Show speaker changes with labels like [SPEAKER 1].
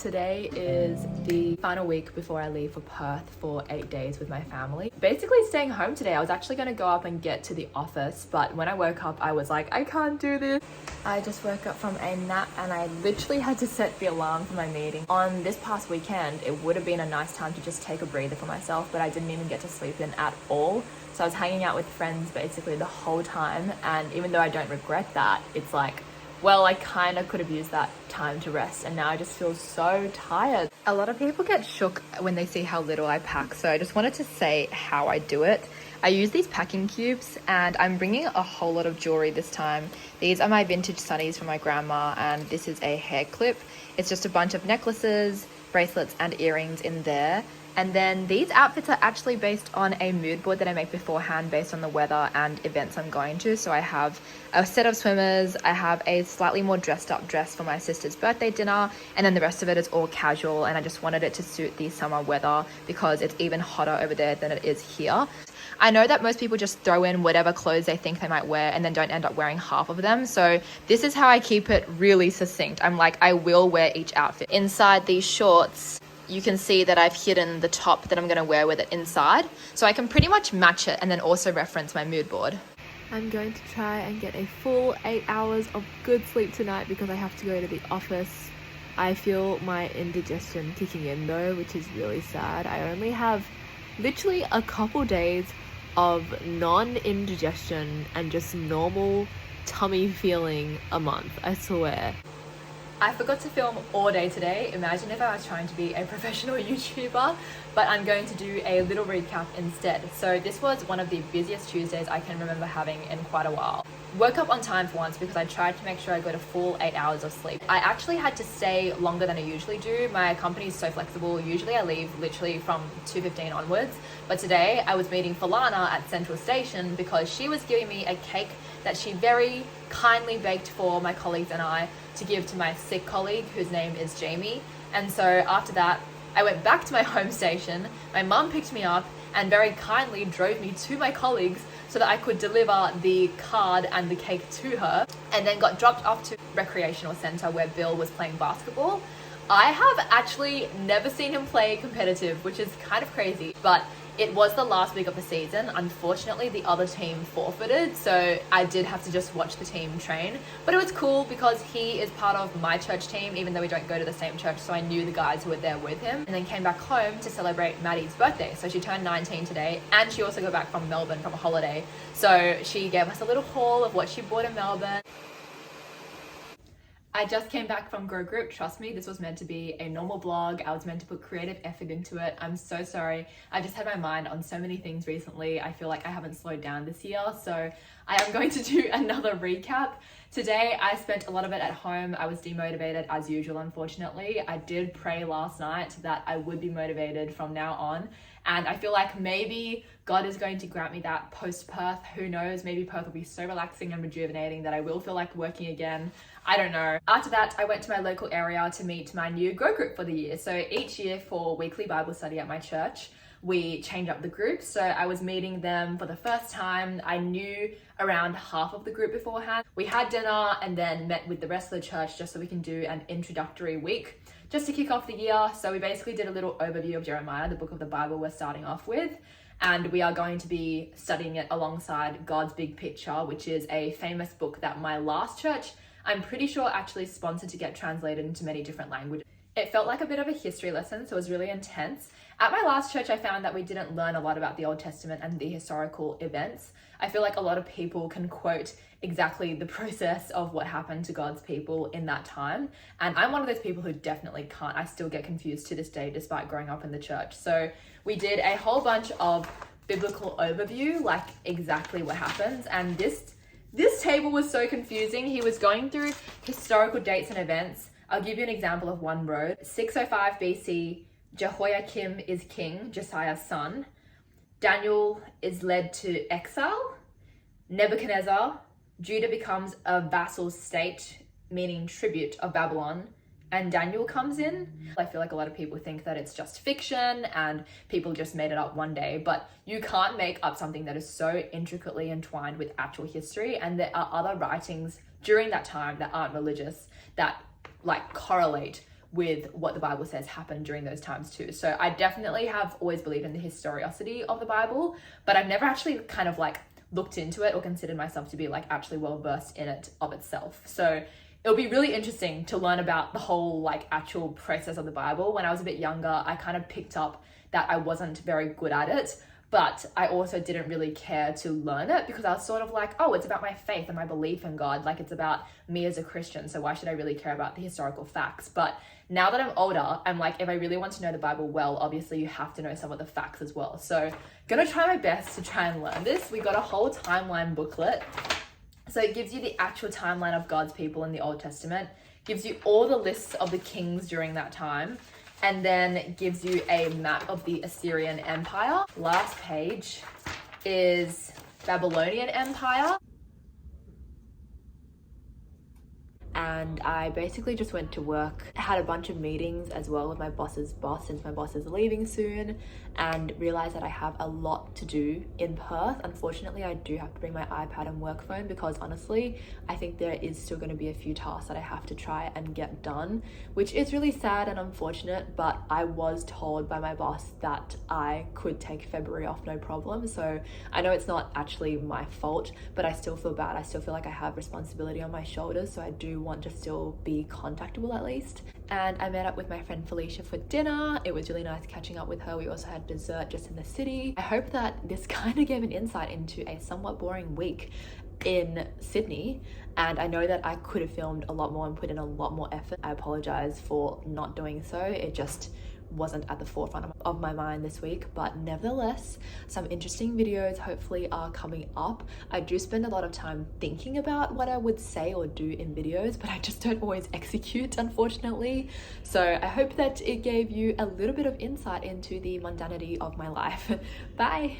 [SPEAKER 1] Today is the final week before I leave for Perth for 8 days with my family. Basically staying home today. I was actually going to go up and get to the office, but when I woke up I was like, I can't do this. I just woke up from a nap and I literally had to set the alarm for my meeting. On this past weekend, it would have been a nice time to just take a breather for myself, but I didn't even get to sleep in at all. So I was hanging out with friends basically the whole time, and even though I don't regret that, it's like, well, I kind of could have used that time to rest, and now I just feel so tired. A lot of people get shook when they see how little I pack, so I just wanted to say how I do it. I use these packing cubes, and I'm bringing a whole lot of jewelry this time. These are my vintage sunnies from my grandma, and this is a hair clip. It's just a bunch of necklaces, bracelets, and earrings in there. And then these outfits are actually based on a mood board that I make beforehand based on the weather and events I'm going to. So I have a set of swimmers, I have a slightly more dressed up dress for my sister's birthday dinner, and then the rest of it is all casual, and I just wanted it to suit the summer weather because it's even hotter over there than it is here. I know that most people just throw in whatever clothes they think they might wear and then don't end up wearing half of them. So this is how I keep it really succinct. I'm like, I will wear each outfit. Inside these shorts, you can see that I've hidden the top that I'm going to wear with it inside, so I can pretty much match it and then also reference my mood board. I'm going to try and get a full 8 hours of good sleep tonight because I have to go to the office. I feel my indigestion kicking in though, which is really sad. I only have literally a couple days of non-indigestion and just normal tummy feeling a month, I swear. I forgot to film all day today. Imagine if I was trying to be a professional YouTuber, but I'm going to do a little recap instead. So this was one of the busiest Tuesdays I can remember having in quite a while. Woke up on time for once because I tried to make sure I got a full 8 hours of sleep. I actually had to stay longer than I usually do. My company is so flexible. Usually I leave literally from 2:15 onwards, but today I was meeting Falana at Central Station because she was giving me a cake that she very kindly baked for my colleagues and I to give to my sick colleague whose name is Jamie. And so after that, I went back to my home station. My mum picked me up and very kindly drove me to my colleagues so that I could deliver the card and the cake to her, and then got dropped off to recreational center where Bill was playing basketball. I have actually never seen him play competitive, which is kind of crazy, but it was the last week of the season. Unfortunately, the other team forfeited, so I did have to just watch the team train. But it was cool because he is part of my church team, even though we don't go to the same church, so I knew the guys who were there with him. And then came back home to celebrate Maddie's birthday. So she turned 19 today, and she also got back from Melbourne from a holiday. So she gave us a little haul of what she bought in Melbourne. I just came back from Grow Group. Trust me, this was meant to be a normal vlog. I was meant to put creative effort into it. I'm so sorry. I just had my mind on so many things recently. I feel like I haven't slowed down this year. So I am going to do another recap. Today, I spent a lot of it at home. I was demotivated as usual, unfortunately. I did pray last night that I would be motivated from now on. And I feel like maybe God is going to grant me that post-Perth. Who knows? Maybe Perth will be so relaxing and rejuvenating that I will feel like working again. I don't know. After that, I went to my local area to meet my new Grow Group for the year. So each year for weekly Bible study at my church, we change up the groups. So I was meeting them for the first time. I knew around half of the group beforehand. We had dinner and then met with the rest of the church just so we can do an introductory week just to kick off the year. So we basically did a little overview of Jeremiah, the book of the Bible we're starting off with. And we are going to be studying it alongside God's Big Picture, which is a famous book that my last church, I'm pretty sure, actually sponsored to get translated into many different languages. It felt like a bit of a history lesson, so it was really intense. At my last church, I found that we didn't learn a lot about the Old Testament and the historical events. I feel like a lot of people can quote exactly the process of what happened to God's people in that time. And I'm one of those people who definitely can't. I still get confused to this day, despite growing up in the church. So we did a whole bunch of biblical overview, like exactly what happens. And this table was so confusing. He was going through historical dates and events. I'll give you an example of one row. 605 BC, Jehoiakim is king, Josiah's son. Daniel is led to exile. Nebuchadnezzar, Judah becomes a vassal state, meaning tribute of Babylon. And Daniel comes in. I feel like a lot of people think that it's just fiction and people just made it up one day, but you can't make up something that is so intricately entwined with actual history. And there are other writings during that time that aren't religious that like correlate with what the Bible says happened during those times too. So I definitely have always believed in the historicity of the Bible, but I've never actually kind of like looked into it or considered myself to be like actually well versed in it of itself. So it'll be really interesting to learn about the whole like actual process of the Bible. When I was a bit younger, I kind of picked up that I wasn't very good at it, but I also didn't really care to learn it because I was sort of like, oh, it's about my faith and my belief in God. Like, it's about me as a Christian. So why should I really care about the historical facts? But now that I'm older, I'm like, if I really want to know the Bible well, obviously you have to know some of the facts as well. So gonna try my best to try and learn this. We got a whole timeline booklet. So it gives you the actual timeline of God's people in the Old Testament, gives you all the lists of the kings during that time, and then gives you a map of the Assyrian Empire. Last page is Babylonian Empire. And I basically just went to work, had a bunch of meetings as well with my boss's boss, since my boss is leaving soon, and realized that I have a lot to do in Perth. Unfortunately, I do have to bring my iPad and work phone because honestly, I think there is still going to be a few tasks that I have to try and get done, which is really sad and unfortunate, but I was told by my boss that I could take February off no problem. So I know it's not actually my fault, but I still feel bad. I still feel like I have responsibility on my shoulders, so I do want to still be contactable at least. And I met up with my friend Felicia for dinner. It was really nice catching up with her. We also had dessert just in the city. I hope that this kind of gave an insight into a somewhat boring week in Sydney, and I know that I could have filmed a lot more and put in a lot more effort. I apologize for not doing so. It just wasn't at the forefront of my mind this week, but nevertheless, some interesting videos hopefully are coming up. I do spend a lot of time thinking about what I would say or do in videos, but I just don't always execute, unfortunately. So I hope that it gave you a little bit of insight into the mundanity of my life. Bye.